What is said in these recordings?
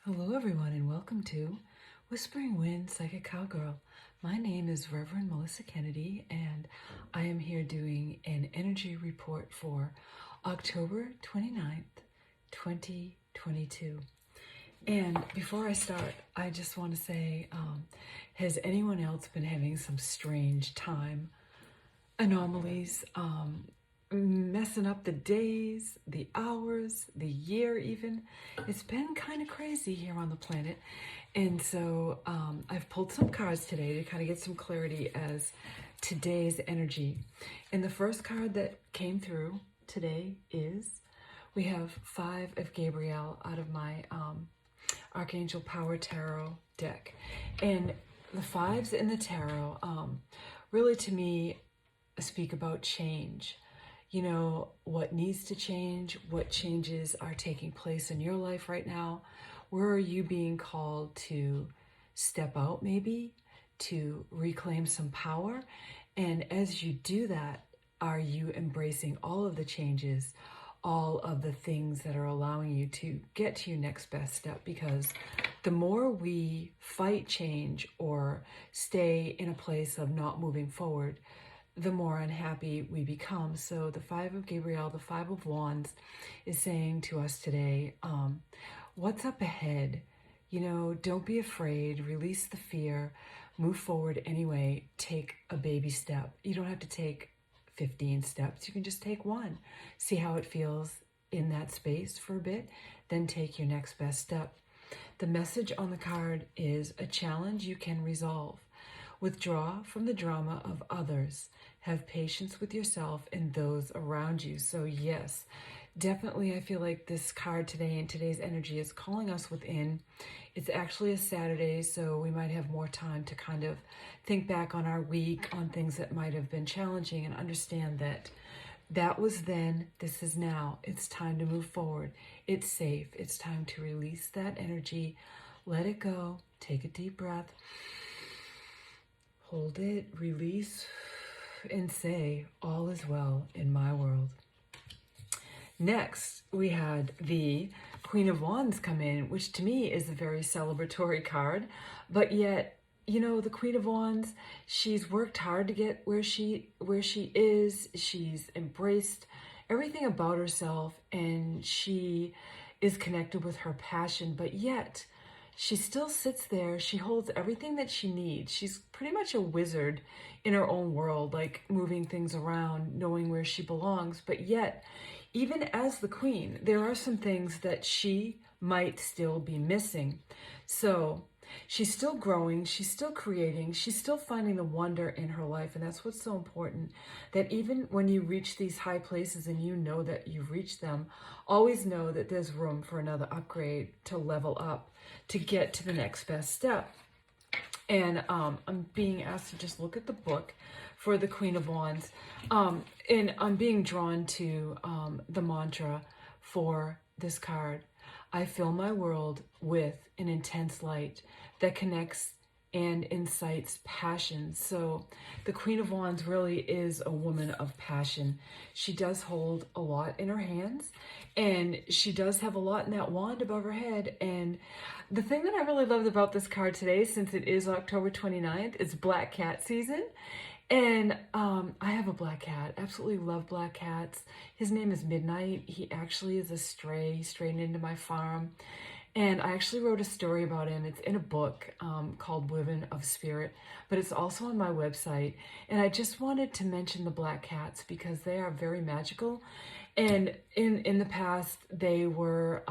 Hello, everyone, and welcome to Whispering Wind Psychic Cowgirl. My name is Reverend Melissa Kennedy, and I am here doing an energy report for October 29th, 2022. And before I start, I just want to say, has anyone else been having some strange time anomalies, messing up the days, the hours, the year even? It's been kind of crazy here on the planet. And so I've pulled some cards today to kind of get some clarity as today's energy. And the first card that came through today is, we have 5 of Gabriel out of my Archangel Power Tarot deck. And the 5s in the tarot really, to me, speak about change. You know, what needs to change, what changes are taking place in your life right now. Where are you being called to step out, maybe to reclaim some power? And as you do that, are you embracing all of the changes, all of the things that are allowing you to get to your next best step? Because the more we fight change or stay in a place of not moving forward, the more unhappy we become. So the 5 of Gabriel, the 5 of Wands, is saying to us today, what's up ahead? You know, don't be afraid, release the fear, move forward anyway, take a baby step. You don't have to take 15 steps, you can just take one. See how it feels in that space for a bit, then take your next best step. The message on the card is a challenge you can resolve. Withdraw from the drama of others. Have patience with yourself and those around you. So yes, definitely I feel like this card today and today's energy is calling us within. It's actually a Saturday, so we might have more time to kind of think back on our week, on things that might have been challenging, and understand that that was then, this is now. It's time to move forward. It's safe. It's time to release that energy. Let it go. Take a deep breath. Hold it, release, and say, all is well in my world. Next, we had the Queen of Wands come in, which to me is a very celebratory card. But yet, you know, the Queen of Wands, she's worked hard to get where she is. She's embraced everything about herself, and she is connected with her passion. But yet, she still sits there. She holds everything that she needs. She's pretty much a wizard in her own world, like moving things around, knowing where she belongs. But yet, even as the queen, there are some things that she might still be missing. So she's still growing, she's still creating, she's still finding the wonder in her life. And that's what's so important, that even when you reach these high places and you know that you've reached them, always know that there's room for another upgrade, to level up, to get to the next best step. And I'm being asked to just look at the book for the Queen of Wands. And I'm being drawn to the mantra for this card. I fill my world with an intense light that connects and incites passion. So the Queen of Wands really is a woman of passion. She does hold a lot in her hands, and she does have a lot in that wand above her head. And the thing that I really loved about this card today, since it is October 29th, is Black Cat season. And I have a black cat. Absolutely love black cats. His name is Midnight. He actually is a stray. He strayed into my farm. And I actually wrote a story about him. It's in a book called Women of Spirit, but it's also on my website. And I just wanted to mention the black cats because they are very magical. And in the past, they were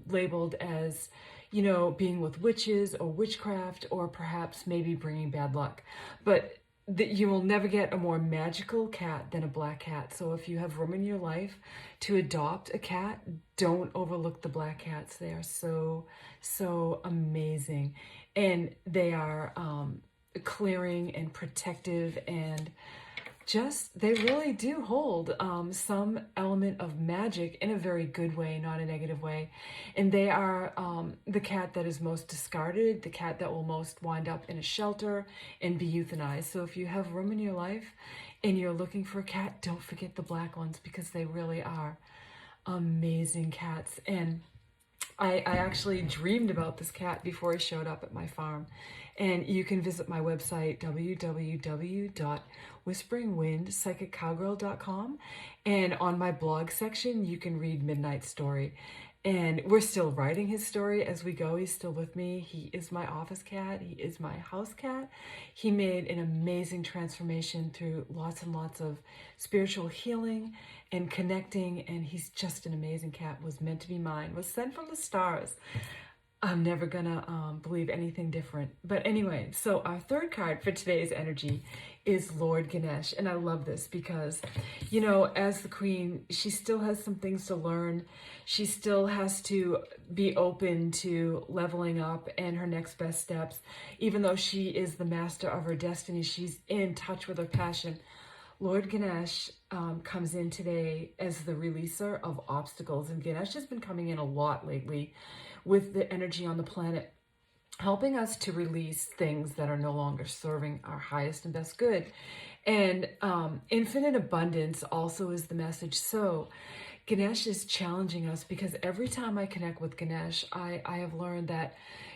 labeled as, you know, being with witches or witchcraft, or perhaps maybe bringing bad luck. But you will never get a more magical cat than a black cat. So if you have room in your life to adopt a cat, don't overlook the black cats. They are so amazing. And they are clearing and protective, and just, they really do hold some element of magic in a very good way, not a negative way. And they are the cat that is most discarded, the cat that will most wind up in a shelter and be euthanized. So if you have room in your life and you're looking for a cat, don't forget the black ones, because they really are amazing cats. And I actually dreamed about this cat before he showed up at my farm. And you can visit my website, www.whisperingwindpsychiccowgirl.com. And on my blog section, you can read Midnight Story. And we're still writing his story as we go. He's still with me. He is my office cat. He is my house cat. He made an amazing transformation through lots and lots of spiritual healing and connecting. And he's just an amazing cat. Was meant to be mine. Was sent from the stars. I'm never gonna believe anything different. But anyway, so our third card for today's energy is Lord Ganesh. And I love this because, you know, as the queen, she still has some things to learn. She still has to be open to leveling up and her next best steps. Even though she is the master of her destiny, she's in touch with her passion. Lord Ganesh comes in today as the releaser of obstacles. And Ganesh has been coming in a lot lately with the energy on the planet, helping us to release things that are no longer serving our highest and best good. And infinite abundance also is the message. So Ganesh is challenging us because every time I connect with Ganesh, I have learned that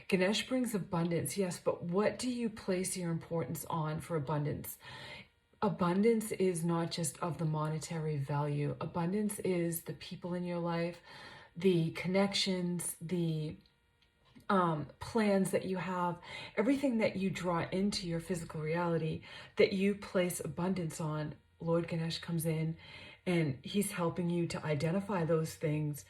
Ganesh brings abundance, yes, but what do you place your importance on for abundance? Abundance is not just of the monetary value. Abundance is the people in your life, the connections, the plans that you have, everything that you draw into your physical reality that you place abundance on. Lord Ganesh comes in and he's helping you to identify those things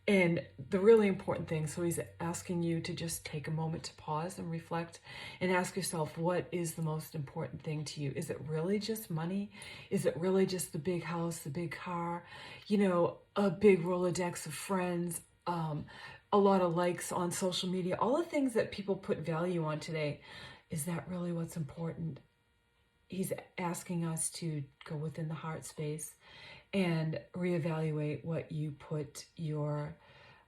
and the really important thing. So he's asking you to just take a moment to pause and reflect and ask yourself, what is the most important thing to you? Is it really just money? Is it really just the big house, the big car, you know, a big Rolodex of friends, a lot of likes on social media, all the things that people put value on today? Is that really what's important? He's asking us to go within the heart space and reevaluate what you put your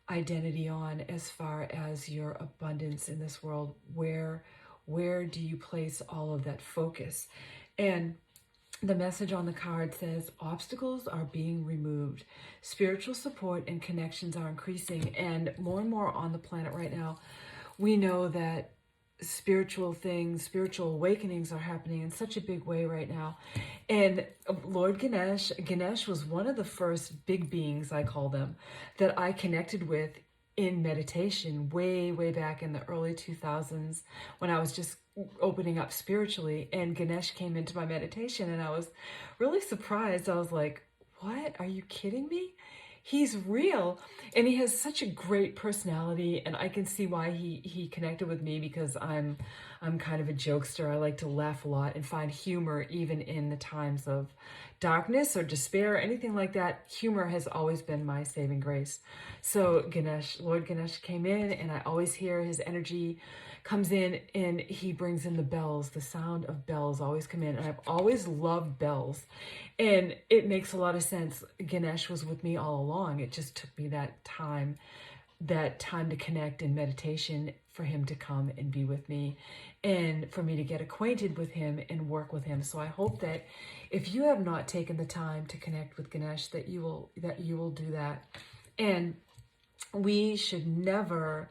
identity on as far as your abundance in this world. Where do you place all of that focus? And the message on the card says, obstacles are being removed. Spiritual support and connections are increasing. And more on the planet right now, we know that spiritual things, spiritual awakenings are happening in such a big way right now. And Lord Ganesh was one of the first big beings, I call them, that I connected with in meditation way back in the early 2000s when I was just opening up spiritually, and Ganesh came into my meditation and I was really surprised. I was like, what? Are you kidding me? He's real, and he has such a great personality, and I can see why he connected with me because I'm kind of a jokester. I like to laugh a lot and find humor even in the times of darkness or despair or anything like that. Humor has always been my saving grace. So Lord Ganesh came in, and I always hear his energy comes in and he brings in the bells. The sound of bells always come in, and I've always loved bells, and it makes a lot of sense. Ganesh was with me all along. It just took me that time to connect in meditation for him to come and be with me and for me to get acquainted with him and work with him. So I hope that if you have not taken the time to connect with Ganesh, that you will do that. And we should never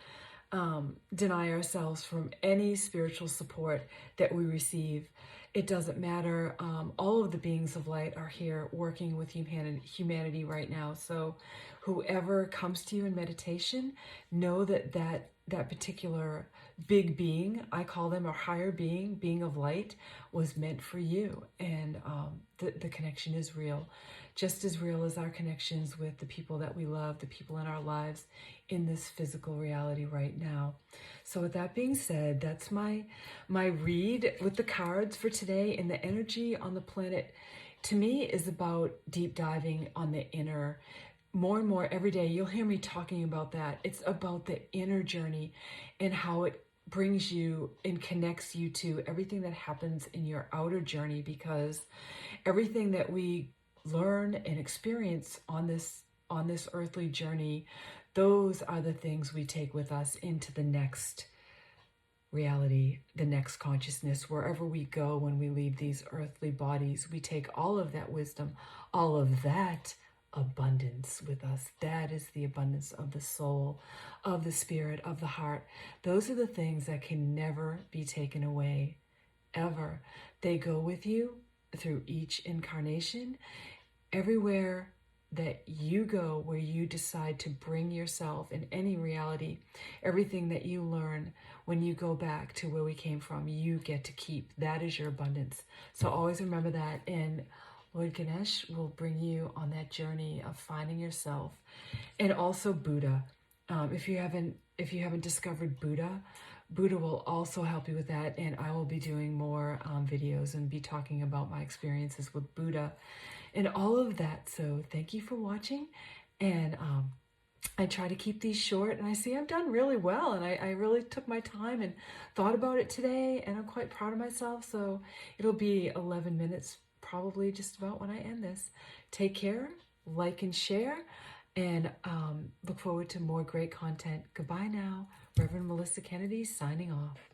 deny ourselves from any spiritual support that we receive. It doesn't matter. All of the beings of light are here working with humanity right now. So whoever comes to you in meditation, know that particular big being, I call them a higher being of light, was meant for you. And the connection is real. Just as real as our connections with the people that we love, the people in our lives in this physical reality right now. So with that being said, that's my read with the cards for today. And the energy on the planet, to me, is about deep diving on the inner. More and more every day, you'll hear me talking about that. It's about the inner journey and how it brings you and connects you to everything that happens in your outer journey, because everything that we learn and experience on this earthly journey, those are the things we take with us into the next reality, the next consciousness. Wherever we go when we leave these earthly bodies, we take all of that wisdom, all of that abundance with us. That is the abundance of the soul, of the spirit, of the heart. Those are the things that can never be taken away, ever. They go with you through each incarnation. Everywhere that you go, where you decide to bring yourself in any reality, everything that you learn when you go back to where we came from, you get to keep. That is your abundance. So always remember that. And Lord Ganesh will bring you on that journey of finding yourself. And also Buddha. If you haven't discovered Buddha, Buddha will also help you with that. And I will be doing more videos and be talking about my experiences with Buddha and all of that. So thank you for watching. And I try to keep these short, and I see I've done really well, and I really took my time and thought about it today, and I'm quite proud of myself. So it'll be 11 minutes probably just about when I end this. Take care, like and share, and look forward to more great content. Goodbye now. Reverend Melissa Kennedy signing off.